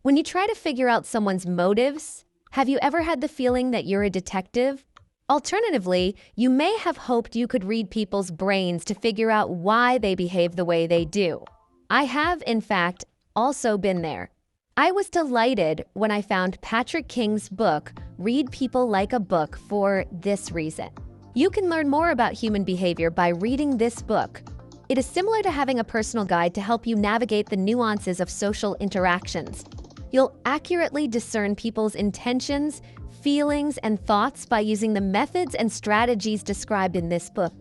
When you try to figure out someone's motives, have you ever had the feeling that you're a detective? Alternatively, you may have hoped you could read people's brains to figure out why they behave the way they do. I have, in fact, also been there. I was delighted when I found Patrick King's book, Read People Like a Book, for this reason. You can learn more about human behavior by reading this book. It is similar to having a personal guide to help you navigate the nuances of social interactions. You'll accurately discern people's intentions, feelings, and thoughts by using the methods and strategies described in this book.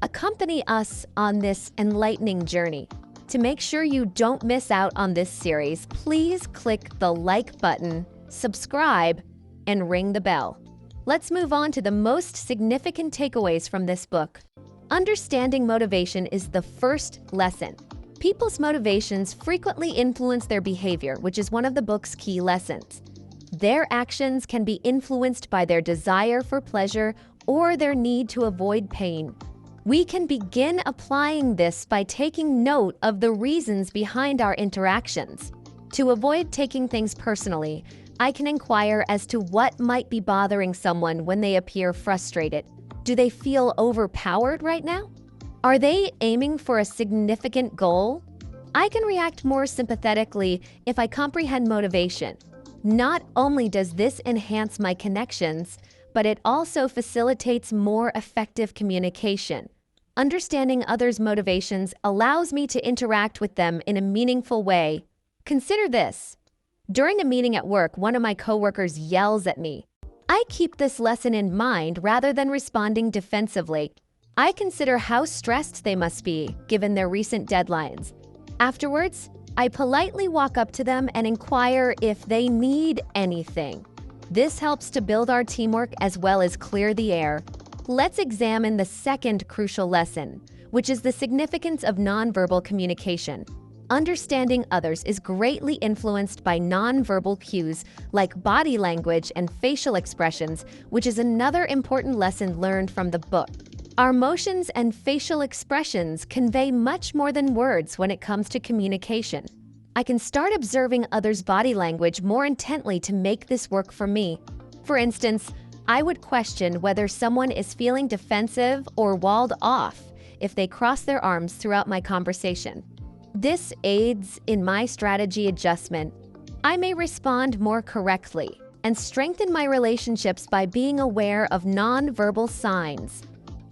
Accompany us on this enlightening journey. To make sure you don't miss out on this series, please click the like button, subscribe, and ring the bell. Let's move on to the most significant takeaways from this book. Understanding motivation is the first lesson. People's motivations frequently influence their behavior, which is one of the book's key lessons. Their actions can be influenced by their desire for pleasure or their need to avoid pain. We can begin applying this by taking note of the reasons behind our interactions. To avoid taking things personally, I can inquire as to what might be bothering someone when they appear frustrated. Do they feel overpowered right now? Are they aiming for a significant goal? I can react more sympathetically if I comprehend motivation. Not only does this enhance my connections, but it also facilitates more effective communication. Understanding others' motivations allows me to interact with them in a meaningful way. Consider this. During a meeting at work, one of my coworkers yells at me. I keep this lesson in mind rather than responding defensively. I consider how stressed they must be, given their recent deadlines. Afterwards, I politely walk up to them and inquire if they need anything. This helps to build our teamwork as well as clear the air. Let's examine the second crucial lesson, which is the significance of nonverbal communication. Understanding others is greatly influenced by nonverbal cues like body language and facial expressions, which is another important lesson learned from the book. Our motions and facial expressions convey much more than words when it comes to communication. I can start observing others' body language more intently to make this work for me. For instance, I would question whether someone is feeling defensive or walled off if they cross their arms throughout my conversation. This aids in my strategy adjustment. I may respond more correctly and strengthen my relationships by being aware of nonverbal signs.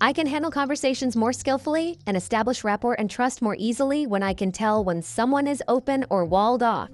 I can handle conversations more skillfully and establish rapport and trust more easily when I can tell when someone is open or walled off.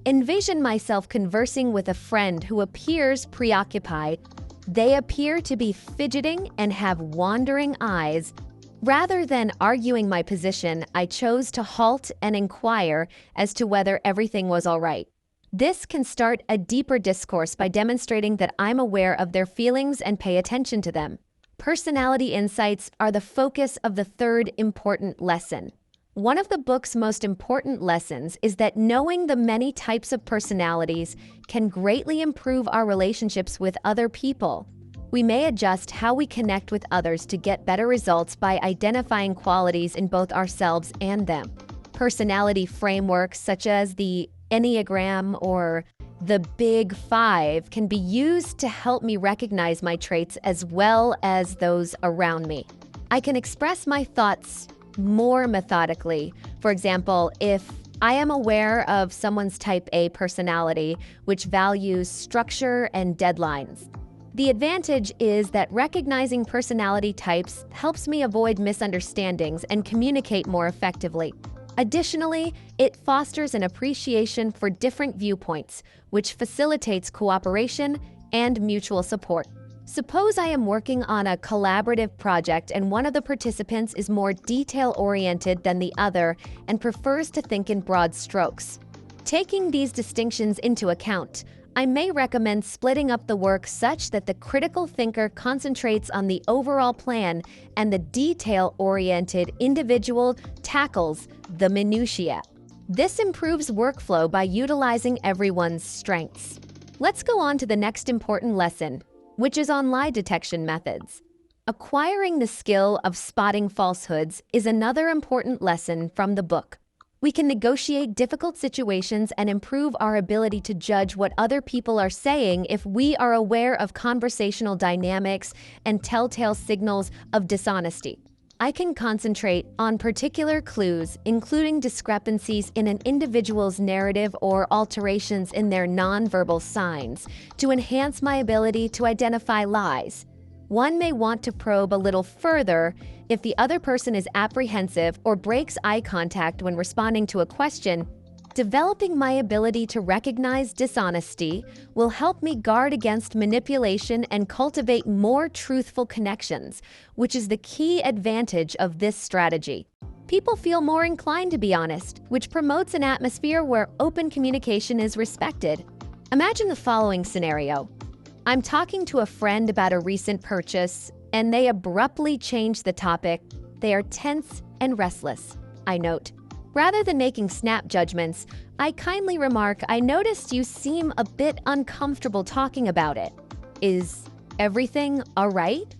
Envision myself conversing with a friend who appears preoccupied. They appear to be fidgeting and have wandering eyes. Rather than arguing my position, I chose to halt and inquire as to whether everything was all right. This can start a deeper discourse by demonstrating that I'm aware of their feelings and pay attention to them. Personality insights are the focus of the third important lesson. One of the book's most important lessons is that knowing the many types of personalities can greatly improve our relationships with other people. We may adjust how we connect with others to get better results by identifying qualities in both ourselves and them. Personality frameworks such as the Enneagram or the Big Five can be used to help me recognize my traits as well as those around me. I can express my thoughts more methodically. For example, if I am aware of someone's type A personality, which values structure and deadlines. The advantage is that recognizing personality types helps me avoid misunderstandings and communicate more effectively. Additionally, it fosters an appreciation for different viewpoints, which facilitates cooperation and mutual support. Suppose I am working on a collaborative project and one of the participants is more detail-oriented than the other and prefers to think in broad strokes. Taking these distinctions into account, I may recommend splitting up the work such that the critical thinker concentrates on the overall plan and the detail-oriented individual tackles the minutiae. This improves workflow by utilizing everyone's strengths. Let's go on to the next important lesson, which is on lie detection methods. Acquiring the skill of spotting falsehoods is another important lesson from the book. We can negotiate difficult situations and improve our ability to judge what other people are saying if we are aware of conversational dynamics and telltale signals of dishonesty. I can concentrate on particular clues, including discrepancies in an individual's narrative or alterations in their nonverbal signs, to enhance my ability to identify lies. One may want to probe a little further if the other person is apprehensive or breaks eye contact when responding to a question. Developing my ability to recognize dishonesty will help me guard against manipulation and cultivate more truthful connections, which is the key advantage of this strategy. People feel more inclined to be honest, which promotes an atmosphere where open communication is respected. Imagine the following scenario. I'm talking to a friend about a recent purchase, and they abruptly change the topic. They are tense and restless, I note. Rather than making snap judgments, I kindly remark, I noticed you seem a bit uncomfortable talking about it. Is everything all right?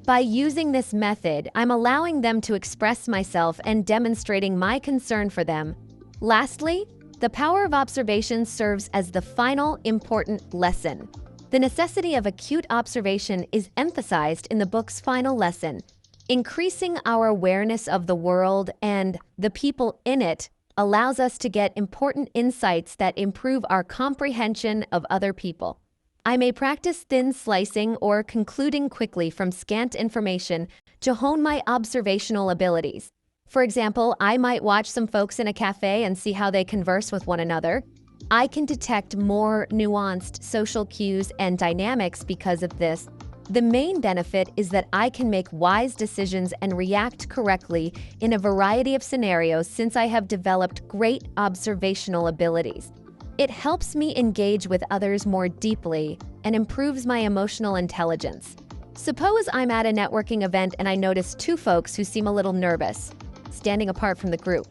By using this method, I'm allowing them to express myself and demonstrating my concern for them. Lastly, the power of observation serves as the final important lesson. The necessity of acute observation is emphasized in the book's final lesson. Increasing our awareness of the world and the people in it allows us to get important insights that improve our comprehension of other people. I may practice thin slicing or concluding quickly from scant information to hone my observational abilities. For example, I might watch some folks in a cafe and see how they converse with one another. I can detect more nuanced social cues and dynamics because of this. The main benefit is that I can make wise decisions and react correctly in a variety of scenarios since I have developed great observational abilities. It helps me engage with others more deeply and improves my emotional intelligence. Suppose I'm at a networking event and I notice two folks who seem a little nervous, standing apart from the group.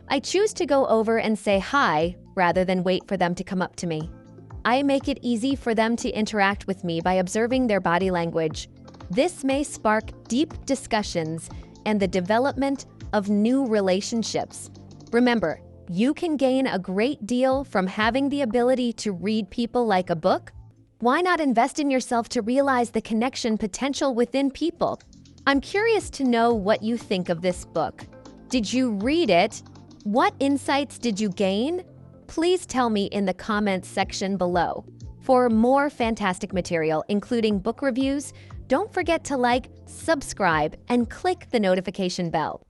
I choose to go over and say hi rather than wait for them to come up to me. I make it easy for them to interact with me by observing their body language. This may spark deep discussions and the development of new relationships. Remember, you can gain a great deal from having the ability to read people like a book. Why not invest in yourself to realize the connection potential within people? I'm curious to know what you think of this book. Did you read it? What insights did you gain? Please tell me in the comments section below. For more fantastic material, including book reviews, don't forget to like, subscribe, and click the notification bell.